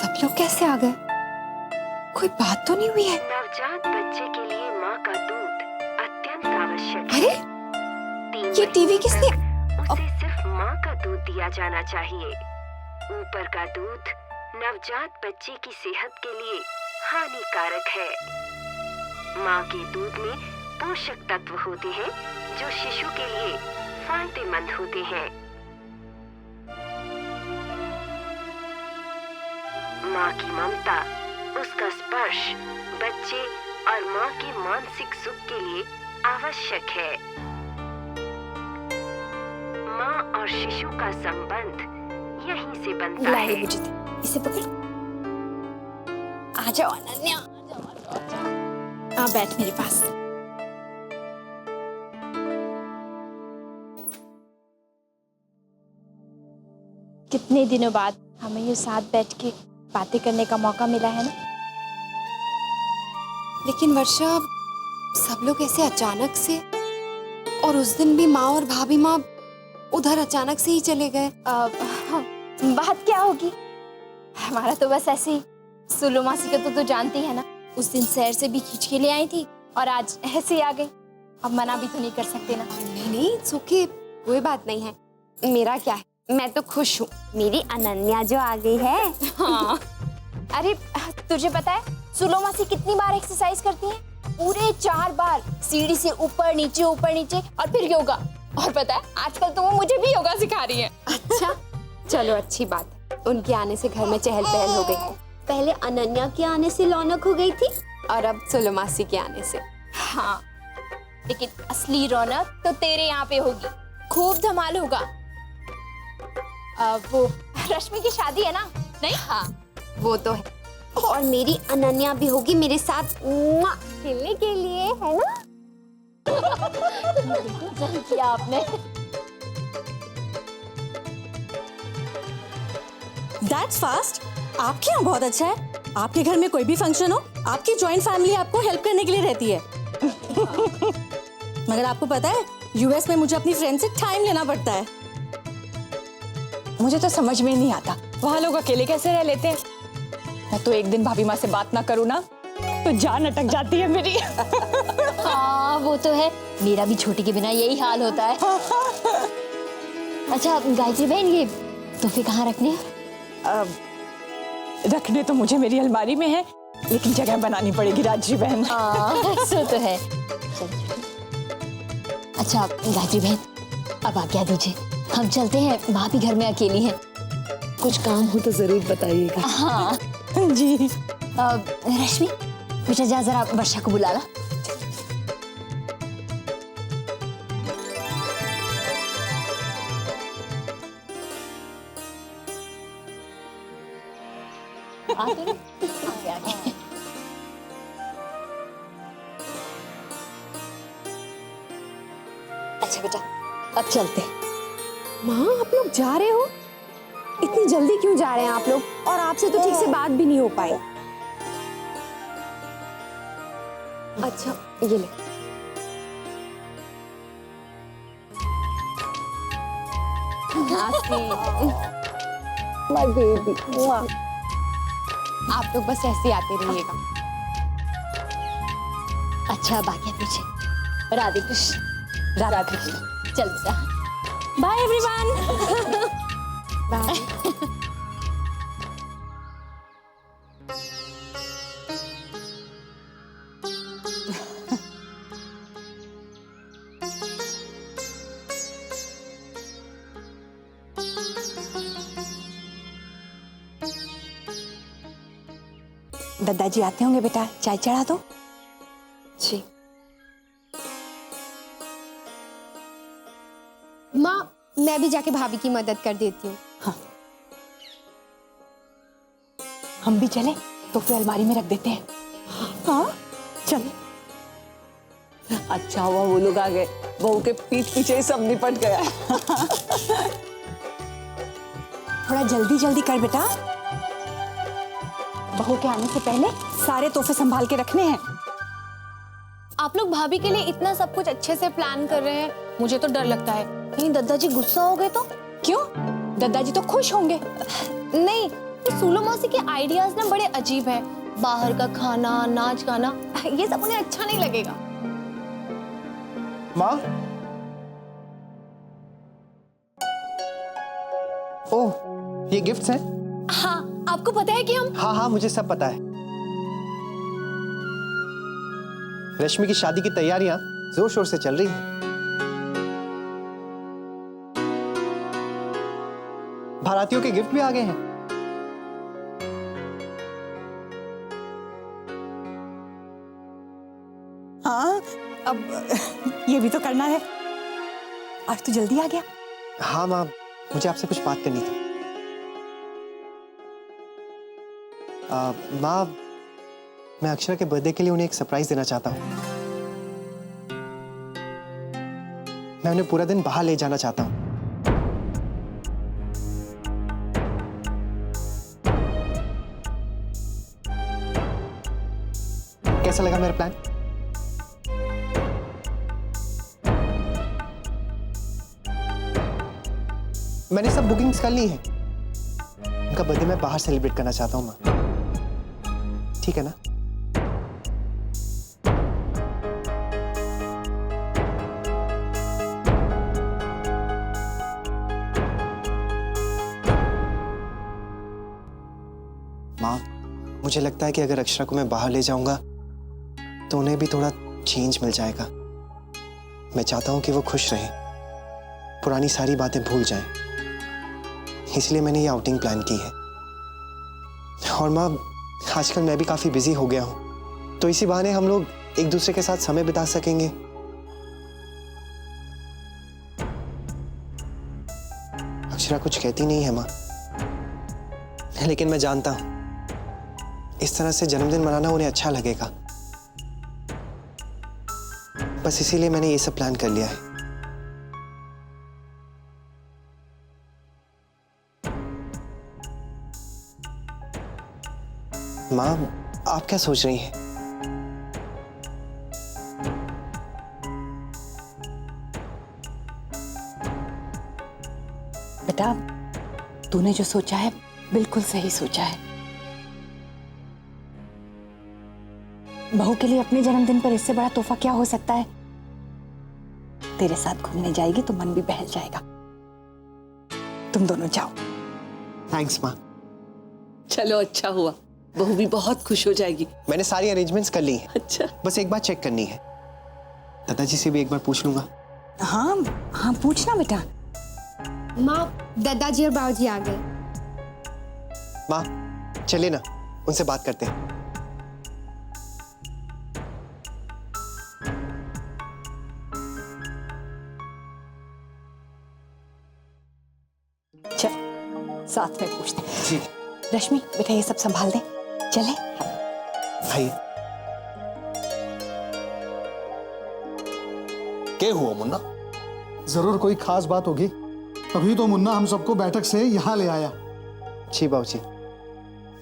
सब लोग कैसे आ गए? कोई बात तो नहीं हुई है? नवजात बच्चे के लिए माँ का दूध अत्यंत आवश्यक है। अरे ये टीवी किसने? उसे सिर्फ माँ का दूध दिया जाना चाहिए। ऊपर का दूध नवजात बच्चे की सेहत के लिए हानिकारक है। माँ के दूध में पोषक तत्व होते हैं जो शिशु के लिए फायदेमंद होते हैं। माँ की ममता, उसका स्पर्श बच्चे और माँ के मानसिक सुख के लिए आवश्यक है। माँ और शिशु का संबंध यहीं से बनता है। इसे पकड़। आ जाओ अनन्या, आ जाओ। आ बैठ मेरे पास। कितने दिनों बाद हमें ये साथ बैठ के बातें करने का मौका मिला है ना। लेकिन वर्षा, सब लोग ऐसे अचानक से, और उस दिन भी माँ और भाभी माँ उधर अचानक से ही चले गए। बात क्या होगी, हमारा तो बस ऐसे ही। सुलो मासी का तो जानती है ना, उस दिन शहर से भी खींच के ले आई थी और आज ऐसे ही आ गई। अब मना भी तो नहीं कर सकते ना। नहीं नहीं सुखी, कोई बात नहीं है। मेरा क्या है, मैं तो खुश हूँ। मेरी अनन्या जो आ गई है। हाँ। अरे तुझे पता है सुलो मासी कितनी बार एक्सरसाइज करती है? पूरे 4 बार, सीढ़ी से ऊपर नीचे और फिर योगा। और पता है आजकल तो वो मुझे भी योगा सिखा रही है। अच्छा चलो अच्छी बात, उनके आने से घर में चहल पहल हो गई है। पहले अनन्या के आने से रौनक हो गई थी और अब सुलो मासी के आने से। हाँ लेकिन असली रौनक तो तेरे यहाँ पे होगी, खूब धमाल होगा। वो रश्मि की शादी है ना? नहीं? हाँ वो तो है। और मेरी अनन्या भी होगी मेरे साथ खेलने के लिए, है ना? बिल्कुल किया आपने। That's fast. आपके यहाँ बहुत अच्छा है। आपके घर में कोई भी फंक्शन हो, आपकी जॉइंट फैमिली आपको हेल्प करने के लिए रहती है। मगर आपको पता है यूएस में मुझे अपनी फ्रेंड से टाइम लेना पड़ता है। मुझे तो समझ में नहीं आता वहाँ लोग अकेले कैसे रह लेते हैं। मैं तो एक दिन भाभी माँ से बात ना करूँ ना तो जान अटक जाती है मेरी। हाँ वो तो है, मेरा भी छोटी के बिना यही हाल होता है। अच्छा गायत्री बहन, ये तोहफे कहाँ रखने हैं? रखने तो मुझे मेरी अलमारी में है, लेकिन जगह बनानी पड़ेगी राजरी बहन। ऐसा तो है। अच्छा गायत्री बहन, अब आज्ञा दीजिए, हम चलते हैं। भाभी घर में अकेली हैं। कुछ काम हो तो जरूर बताइएगा। हाँ जी। रश्मि बेटा जा जरा वर्षा को बुला ला। आगे आगे। अच्छा बेटा अब चलते। माँ आप लोग जा रहे हो? इतनी जल्दी क्यों जा रहे हैं आप लोग? और आपसे तो ठीक से बात भी नहीं हो पाई। अच्छा ये ले। My baby. आप लोग बस ऐसे आते रहिएगा। अच्छा बाकी पीछे। राधे कृष्ण। राधा कृष्ण। चल बेटा। Bye everyone. बाय। दादाजी आते होंगे बेटा, चाय चढ़ा दो। जी। माँ मैं भी जाके भाभी की मदद कर देती हूँ। हाँ। हम भी चले तो फिर अलमारी में रख देते हैं। हाँ चल। अच्छा हुआ वो लोग आ गए, बहू के पीठ पीछे ही सब निपट गया। थोड़ा जल्दी जल्दी कर बेटा, बहू के आने से पहले सारे तोहफे संभाल के रखने हैं। आप लोग भाभी के लिए इतना सब कुछ अच्छे से प्लान कर रहे हैं, मुझे तो डर लगता है कहीं दादाजी गुस्सा हो गए तो। क्यों? दादाजी तो खुश होंगे। नहीं ये सूलो मौसी के आइडियाज ना बड़े अजीब है। बाहर का खाना, नाच गाना, ये सब उन्हें अच्छा नहीं लगेगा। माँ, ओह, ये गिफ्ट्स हैं? हाँ, आपको पता है कि हम हाँ, मुझे सब पता है। रश्मि की शादी की तैयारियां जोर शोर से चल रही हैं। बारातियों के गिफ्ट भी आ गए हैं। हाँ, अब ये भी तो करना है। आज तो जल्दी आ गया। हाँ माँ, मुझे आपसे कुछ बात करनी थी। माँ, मैं अक्षरा के बर्थडे के लिए उन्हें एक सरप्राइज देना चाहता हूँ। मैं उन्हें पूरा दिन बाहर ले जाना चाहता हूँ। कैसा लगा मेरा प्लान? मैंने सब बुकिंग्स कर ली हैं। उनका बर्थडे मैं बाहर सेलिब्रेट करना चाहता हूँ माँ। ठीक है ना? माँ, मुझे लगता है कि अगर अक्षरा को मैं बाहर ले जाऊंगा तो उन्हें भी थोड़ा चेंज मिल जाएगा। मैं चाहता हूं कि वो खुश रहें, पुरानी सारी बातें भूल जाएं। इसलिए मैंने ये आउटिंग प्लान की है। और माँ, आजकल मैं भी काफी बिजी हो गया हूं, तो इसी बहाने हम लोग एक दूसरे के साथ समय बिता सकेंगे। अक्षरा कुछ कहती नहीं है माँ, लेकिन मैं जानता हूं इस तरह से जन्मदिन मनाना उन्हें अच्छा लगेगा। बस इसीलिए मैंने ये सब प्लान कर लिया है। माँ, आप क्या सोच रही हैं? बेटा, तूने जो सोचा है बिल्कुल सही सोचा है। बहू के लिए अपने जन्मदिन पर इससे बड़ा तोहफा क्या हो सकता है। तेरे साथ घूमने जाएगी तो मन भी बहल जाएगा। तुम दोनों जाओ। थैंक्स माँ। चलो, अच्छा हुआ, बहू भी बहुत खुश हो जाएगी। मैंने सारी अरेंजमेंट्स कर ली हैं। अच्छा, बस एक बार चेक करनी है। दादाजी से भी एक बार पूछ लूंगा। हाँ हाँ, पूछना बेटा। माँ, दादाजी और बाबूजी आ गए। माँ, चलिए ना, उनसे बात करते हैं। चल, साथ में पूछते हैं। जी। रश्मि, बेटा ये सब संभाल दे। चले। भाई, क्या हुआ मुन्ना? जरूर कोई खास बात होगी, तभी तो मुन्ना हम सबको बैठक से यहाँ ले आया। जी बाबूजी,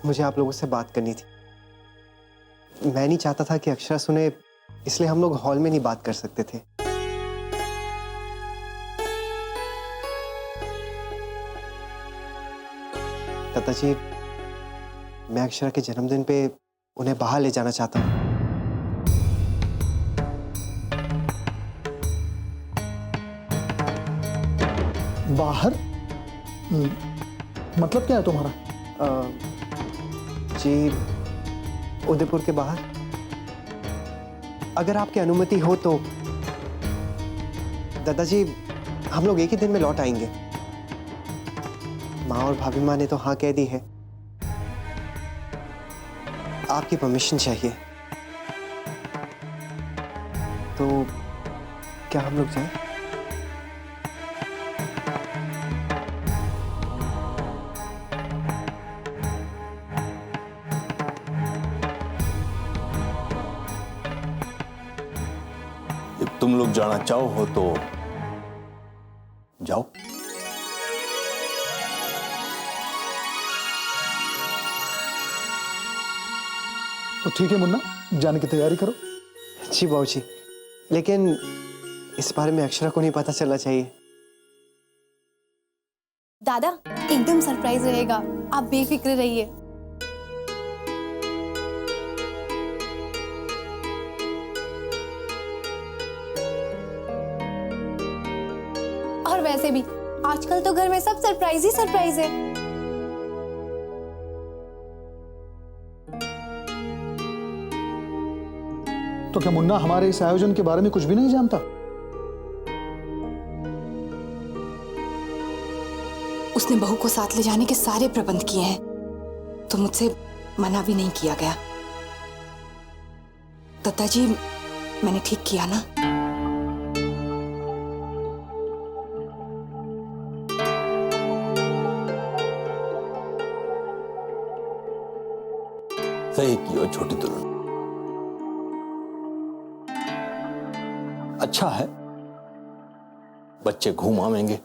मुझे आप लोगों से बात करनी थी। मैं नहीं चाहता था कि अक्षरा सुने, इसलिए हम लोग हॉल में नहीं बात कर सकते थे। दादाजी, मैं अक्षरा के जन्मदिन पे उन्हें बाहर ले जाना चाहता हूँ। बाहर? मतलब क्या है तुम्हारा? जी, उदयपुर के बाहर। अगर आपकी अनुमति हो तो दादाजी, हम लोग एक ही दिन में लौट आएंगे। माँ और भाभी माँ ने तो हाँ कह दी है। आपकी परमिशन चाहिए, तो क्या हम लोग जाएं? तुम लोग जाना चाहो हो तो जाओ। तो ठीक है मुन्ना, जाने की तैयारी करो। जी बाबूजी, लेकिन इस बारे में अक्षरा को नहीं पता चलना चाहिए। दादा, एकदम सरप्राइज रहेगा। आप बेफिक्र रहिए। और वैसे भी आजकल तो घर में सब सरप्राइज ही सरप्राइज है। तो क्या मुन्ना हमारे इस आयोजन के बारे में कुछ भी नहीं जानता? उसने बहू को साथ ले जाने के सारे प्रबंध किए हैं, तो मुझसे मना भी नहीं किया गया। दत्ता जी, मैंने ठीक किया ना? सही किया छोटी दुल्हन। अच्छा है, बच्चे घूम आवेंगे।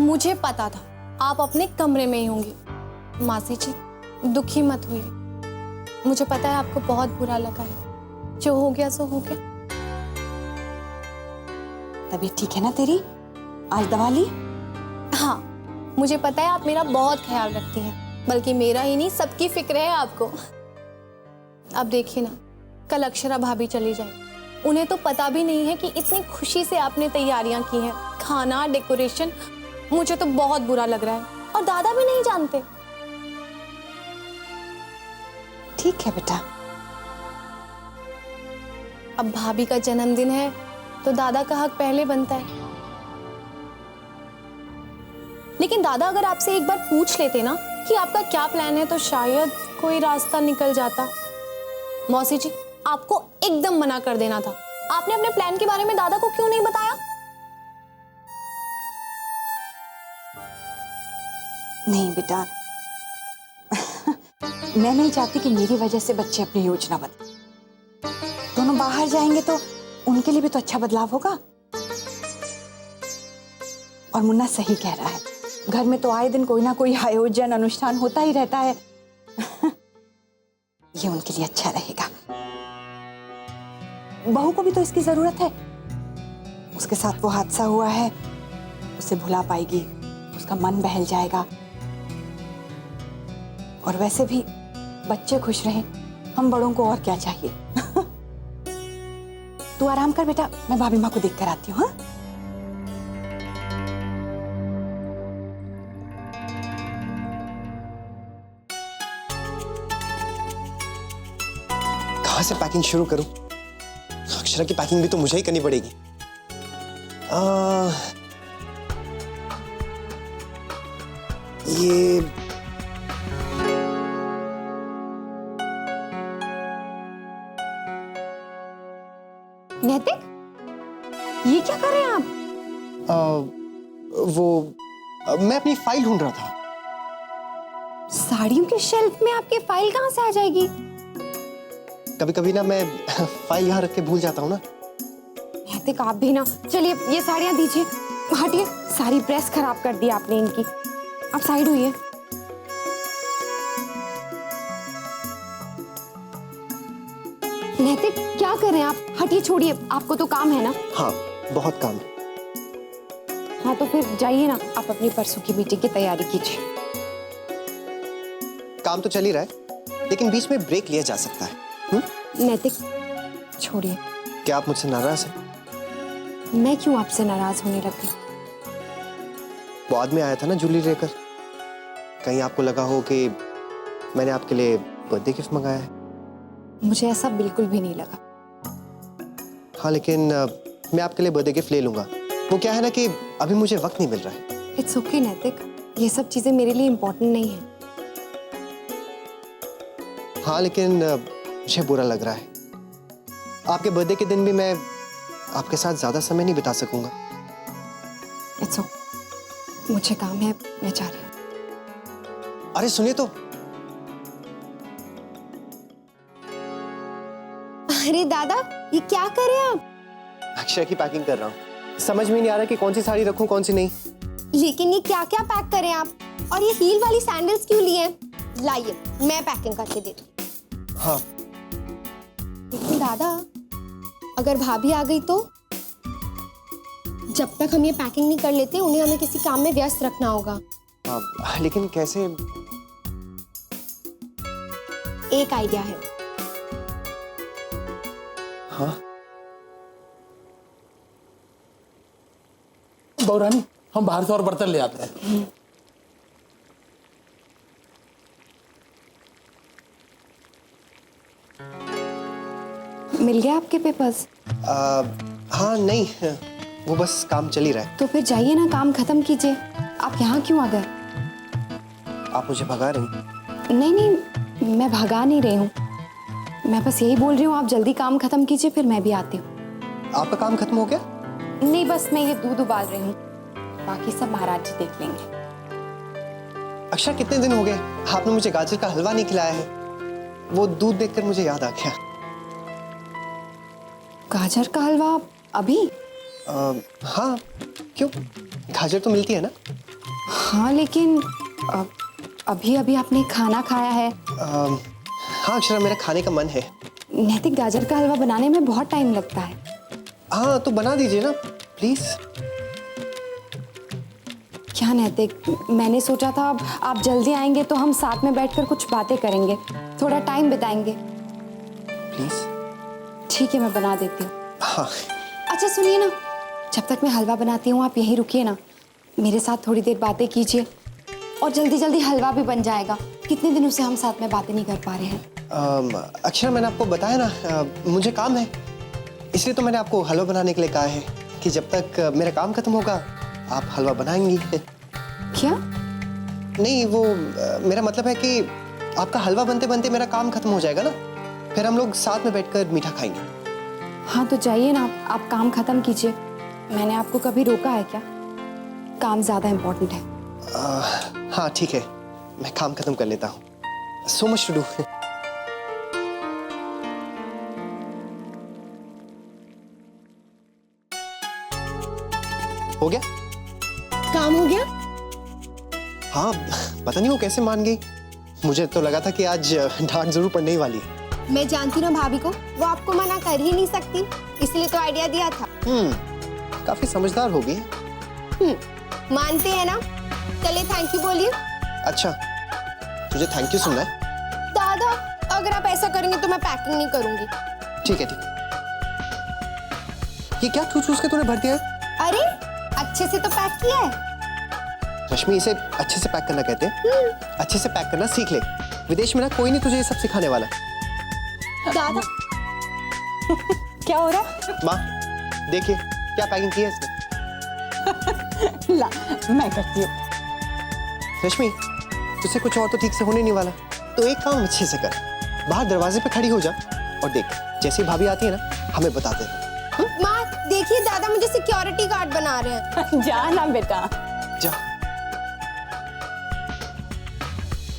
मुझे पता था आप अपने कमरे में ही होंगी। मासी जी, दुखी मत होइए। मुझे पता है आपको बहुत बुरा लगा है। जो हो गया सो हो गया। तबीयत ठीक है ना तेरी? आज दवा ली? हाँ, मुझे पता है आप मेरा बहुत ख्याल रखती हैं, बल्कि मेरा ही नहीं सबकी फिक्र है आपको। अब देखिए ना, कल अक्षरा भाभी चली जाए। उन्हें तो पता भी नहीं है कि इतनी खुशी से आपने तैयारियां की हैं, खाना, डेकोरेशन। मुझे तो बहुत बुरा लग रहा है, और दादा भी नहीं जानते। ठीक है बेटा। अब भाभी का जन्मदिन है तो दादा का हक पहले बनता है। लेकिन दादा अगर आपसे एक बार पूछ लेते ना कि आपका क्या प्लान है, तो शायद कोई रास्ता निकल जाता। मौसी जी, आपको एकदम मना कर देना था। आपने अपने प्लान के बारे में दादा को क्यों नहीं बताया? नहीं बेटा, मैं नहीं चाहती कि मेरी वजह से बच्चे अपनी योजना बदलें। दोनों बाहर जाएंगे तो उनके लिए भी तो अच्छा बदलाव होगा। और मुन्ना सही कह रहा है, घर में तो आए दिन कोई ना कोई आयोजन, अनुष्ठान होता ही रहता है। ये उनके लिए अच्छा रहेगा। बहू को भी तो इसकी जरूरत है। उसके साथ वो हादसा हुआ है, उसे भुला पाएगी, उसका मन बहल जाएगा। और वैसे भी बच्चे खुश रहें, हम बड़ों को और क्या चाहिए। तू आराम कर बेटा, मैं भाभी माँ को देख कर आती हूँ। हाँ, कहाँ से पैकिंग शुरू करूं? अक्षरा की पैकिंग भी तो मुझे ही करनी पड़ेगी। ये नैतिक, ये क्या कर रहे हैं आप? मैं अपनी फाइल ढूंढ रहा था। साड़ियों के शेल्फ में आपकी फाइल कहाँ से आ जाएगी? कभी कभी ना मैं फाइल यहाँ रख के भूल जाता हूँ ना। नैतिक, आप भी ना। चलिए ये साड़ियाँ दीजिए। हटिए, सारी प्रेस खराब कर दी आपने इनकी। आप साइड हुई। नैतिक, क्या कर रहे हैं आप? हटिए, छोड़िए, आपको तो काम है ना। हाँ, बहुत काम है। हाँ तो फिर जाइए ना, आप अपनी परसों की मीटिंग की तैयारी कीजिए। काम तो चल ही रहा है, लेकिन बीच में ब्रेक लिया जा सकता है। नैतिक, छोड़िए। क्या आप मुझसे नाराज हैं? मैं क्यों आपसे नाराज होने लग गई? वो आदमी आया था ना ज्वेलरी लेकर, कहीं आपको लगा हो कि मैंने आपके लिए बर्थडे गिफ्ट मंगाया है? मुझे ऐसा बिल्कुल भी नहीं लगा। हाँ, लेकिन मैं आपके लिए बर्थडे गिफ्ट ले लूंगा। वो क्या है ना कि अभी मुझे वक्त नहीं मिल रहा है। इट्स ओके नैतिक, ये सब चीजें मेरे लिए इम्पोर्टेंट नहीं है। हाँ, लेकिन मुझे बुरा लग रहा है। आपके बर्थडे के दिन भी मैं आपके साथ ज्यादा समय नहीं बिता सकूंगा। इट्स ओके, मुझे काम है, मैं जा रही हूँ। अरे सुनिए तो। अरे दादा, ये क्या कर रहे हैं आप? अक्षय की पैकिंग कर रहा हूँ। समझ में नहीं आ रहा कि कौन सी साड़ी रखूं कौन सी नहीं। लेकिन ये क्या क्या पैक करें आप? और ये हील वाली सैंडल्स क्यों लिए हैं? लाइए मैं पैकिंग करके देती हूँ। हाँ। लेकिन दादा, अगर भाभी आ गई तो? जब तक हम ये पैकिंग नहीं कर लेते उन्हें हमें किसी काम में व्यस्त रखना होगा। लेकिन कैसे? एक आइडिया है। हाँ? बहुरानी, हम बाहर से और बर्तन ले आते हैं। मिल गया आपके पेपर्स? हाँ नहीं, वो बस काम चल ही रहा है। तो फिर जाइए ना, काम खत्म कीजिए। आप यहाँ क्यों आ गए? आप मुझे भगा रही? नहीं नहीं, मैं भगा नहीं रही हूँ। मैं बस यही बोल रही हूँ आप जल्दी काम खत्म कीजिए, फिर मैं भी आती हूँ। आपका काम खत्म हो गया? नहीं, बस मैं ये दूध उबाल रही हूँ, बाकी सब महाराज जी देख लेंगे। अक्षरा, कितने दिन हो गए आपने मुझे गाजर का हलवा नहीं खिलाया है। वो दूध देखकर मुझे याद आ गया। गाजर का हलवा अभी? हाँ, क्यों? गाजर तो मिलती है ना? हाँ, लेकिन अभी अभी आपने खाना खाया है। हाँ अक्षरा, मेरा खाने का मन है। नैतिक, गाजर का हलवा बनाने में बहुत टाइम लगता है। हाँ तो बना दीजिए ना प्लीज। क्या नैतिक, मैंने सोचा था आप जल्दी आएंगे तो हम साथ में बैठकर कुछ बातें करेंगे, थोड़ा टाइम बिताएंगे। प्लीज। ठीक है, मैं बना देती हूँ। हाँ। अच्छा सुनिए ना, जब तक मैं हलवा बनाती हूँ आप यहीं रुकिए ना, मेरे साथ थोड़ी देर बातें कीजिए और जल्दी जल्दी हलवा भी बन जाएगा। कितने दिनों से हम साथ में बातें नहीं कर पा रहे हैं। अक्षरा, मैंने आपको बताया ना, मुझे काम है, इसलिए तो मैंने आपको हलवा बनाने के लिए कहा है कि जब तक मेरा काम खत्म होगा आप हलवा बनाएंगी। क्या? नहीं, वो मेरा मतलब है कि आपका हलवा बनते बनते मेरा काम खत्म हो जाएगा ना, फिर हम लोग साथ में बैठकर मीठा खाएंगे। हाँ तो जाइए ना, आप काम खत्म कीजिए। मैंने आपको कभी रोका है क्या? काम ज्यादा इम्पोर्टेंट है। हाँ ठीक है, मैं काम खत्म कर लेता हूँ। So much to do. हो गया? काम हो गया? हाँ, पता नहीं वो कैसे मान गई। मुझे तो लगा था कि आज डांट जरूर पड़ने ही वाली है। मैं जानती हूँ ना भाभी को, वो आपको मना कर ही नहीं सकती, इसलिए तो आइडिया दिया था। काफी समझदार हो गई। मानते हैं ना? चलिए थैंक यू बोलिए। अच्छा, तुझे थैंक यू सुनना है? दादा, अगर आप ऐसा करेंगे तो मैं पैकिंग नहीं करूंगी। ठीक है, ठीक। ये क्या चूस के तूने भर दिया है? अरे, अच्छे से तो पैक किया है। रश्मि, इसे अच्छे से पैक करना कहते हैं। अच्छे से पैक करना सीख ले। विदेश में ना कोई नहीं तुझे ये सब सिखाने वाला। दादा क्या हो रहा? माँ देखिए क्या पैकिंग की है इसने। ला, मैं करती हूँ। रश्मि, तुझसे कुछ और तो ठीक से होने नहीं वाला, तो एक काम अच्छे से कर, बाहर दरवाजे पे खड़ी हो जा और देख, जैसे ही भाभी आती है ना हमें बताते हैं। माँ देखिए, दादा मुझे सिक्योरिटी गार्ड बना रहे हैं। जा ना बेटा, जा।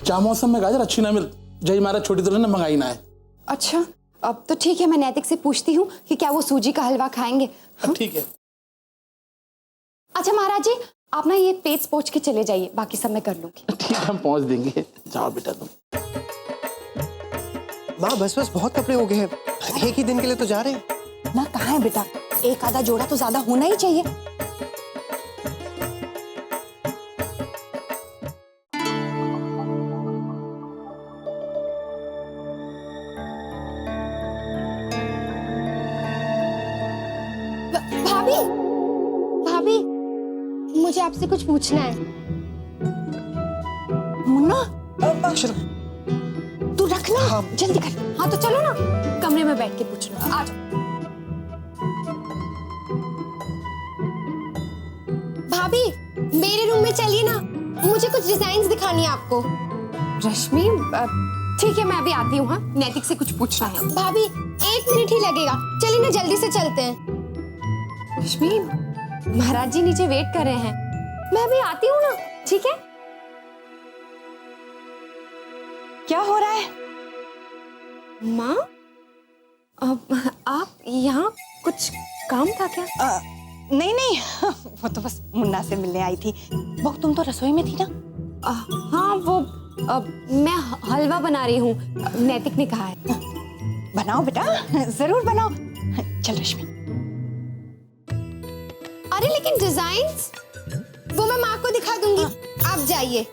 क्या मौसम में गाजर अच्छी ना मिल जय महाराज छोटी दुल्हन ने मंगाई ना है। अच्छा, अब तो ठीक है, मैं नैतिक से पूछती हूँ कि क्या वो सूजी का हलवा खाएंगे। ठीक है। अच्छा महाराज जी, आप ना ये पेट पोंछ के चले जाइए, बाकी सब मैं कर लूंगी। ठीक है, हम पहुंच देंगे। जाओ बेटा तुम। माँ बस बस, बहुत कपड़े हो गए हैं, एक ही दिन के लिए तो जा रहे हैं ना। कहाँ है बेटा, एक आधा जोड़ा तो ज्यादा होना ही चाहिए। भाभी, भाभी, मुझे आपसे कुछ पूछना है। मुन्ना, अक्षरा, तू रखना। हाँ। जल्दी कर। हाँ तो चलो ना, कमरे में बैठ के पूछ लो। आ जाओ। भाभी, मेरे रूम में चलिए ना, मुझे कुछ डिजाइन्स दिखानी है आपको। रश्मि, ठीक है, मैं अभी आती हूँ। हाँ, नैतिक से कुछ पूछना है। भाभी 1 मिनट ही लगेगा, चलिए ना जल्दी से चलते हैं। रश्मि, महाराज जी नीचे वेट कर रहे हैं, मैं अभी आती हूँ ना। ठीक है? क्या हो रहा है? माँ, अब आप यहाँ कुछ काम था क्या? नहीं नहीं, वो तो बस मुन्ना से मिलने आई थी। बहू तुम तो रसोई में थी ना? हाँ वो मैं हलवा बना रही हूँ, नैतिक ने कहा है। बनाओ बेटा, जरूर बनाओ। चल रश्मि। अरे लेकिन डिजाइन्स वो मैं माँ को दिखा दूंगी, आप जाइए।